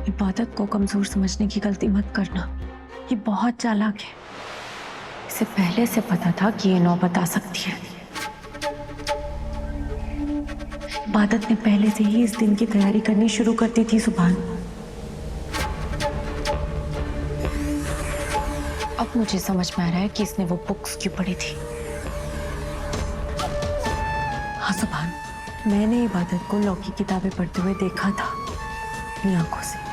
इबादत को कमजोर समझने की गलती मत करना, ये बहुत चालाक है। इसे पहले से पता था कि ये नौबत आ सकती है। इबादत ने पहले से ही इस दिन की तैयारी करनी शुरू कर दी थी सुभान। अब मुझे समझ में आ रहा है कि इसने वो बुक्स क्यों पढ़ी थी। हाँ सुभान, मैंने इबादत को लॉ की किताबें पढ़ते हुए देखा था अपनी आंखों से।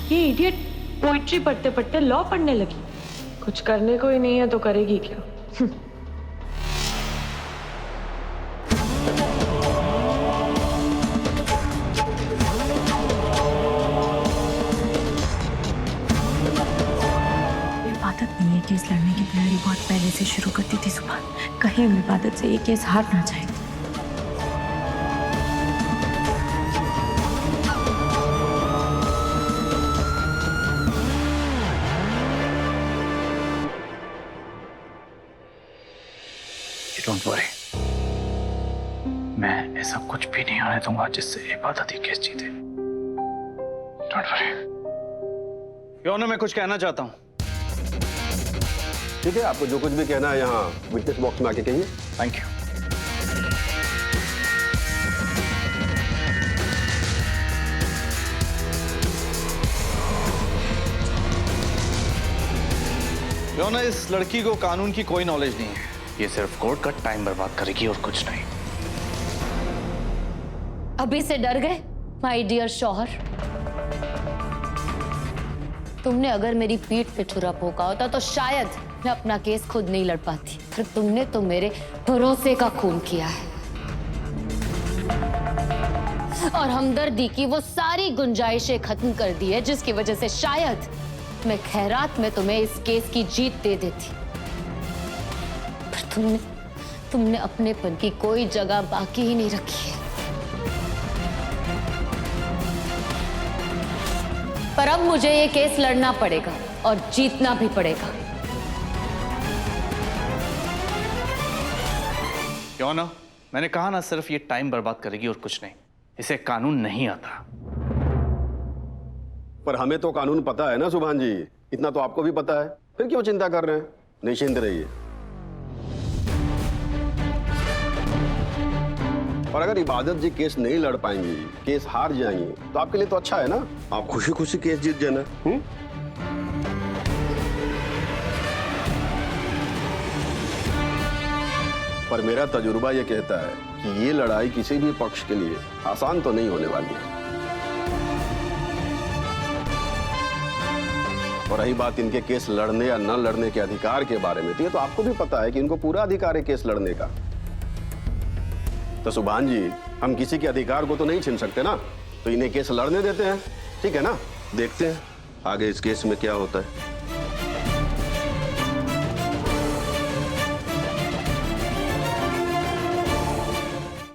ये इडियट पोइट्री पढ़ते पढ़ते लॉ पढ़ने लगी। कुछ करने को ही नहीं है तो करेगी क्या? इबादत ने ये केस लड़ने की तैयारी बहुत पहले से शुरू कर दी थी सुभान। कहीं इबादत से ये केस हार ना जाए। डोंट वरी, मैं ऐसा कुछ भी नहीं होने दूंगा जिससे इबादत ही केस जीते। Don't worry. योना, मैं कुछ कहना चाहता हूं। ठीक है, आपको जो कुछ भी कहना है यहाँ विटनेस बॉक्स में आके कहिए। Thank you. योना, इस लड़की को कानून की कोई नॉलेज नहीं है। ये सिर्फ कोर्ट का टाइम बर्बाद करेगी और कुछ नहीं। अभी से डर गए माय डियर शौहर? तुमने अगर मेरी पीठ पे छुरा भोंका होता तो शायद मैं अपना केस खुद नहीं लड़ पाती, पर तुमने तो मेरे भरोसे का खून किया है और हमदर्दी की वो सारी गुंजाइशें खत्म कर दी है जिसकी वजह से शायद मैं खैरात में तुम्हें इस केस की जीत दे देती। तुमने अपनेपन की कोई जगह बाकी ही नहीं रखी है। पर अब मुझे ये केस लड़ना पड़ेगा और जीतना भी पड़ेगा। क्यों ना? मैंने कहा ना, सिर्फ ये टाइम बर्बाद करेगी और कुछ नहीं। इसे कानून नहीं आता। पर हमें तो कानून पता है ना सुभान जी, इतना तो आपको भी पता है, फिर क्यों चिंता कर रहे हैं? निश्चिंत रहिए। और अगर इबादत जी केस नहीं लड़ पाएंगी, केस हार जाएंगी, तो आपके लिए तो अच्छा है ना, आप खुशी खुशी केस जीत जाना। पर मेरा तजुर्बा ये कहता है कि ये लड़ाई किसी भी पक्ष के लिए आसान तो नहीं होने वाली है। और रही बात इनके केस लड़ने या न लड़ने के अधिकार के बारे में, तो ये तो आपको भी पता है कि इनको पूरा अधिकार है केस लड़ने का। तो सुभान जी, हम किसी के अधिकार को तो नहीं छीन सकते ना, तो इन्हें केस लड़ने देते हैं। ठीक है ना, देखते हैं आगे इस केस में क्या होता है।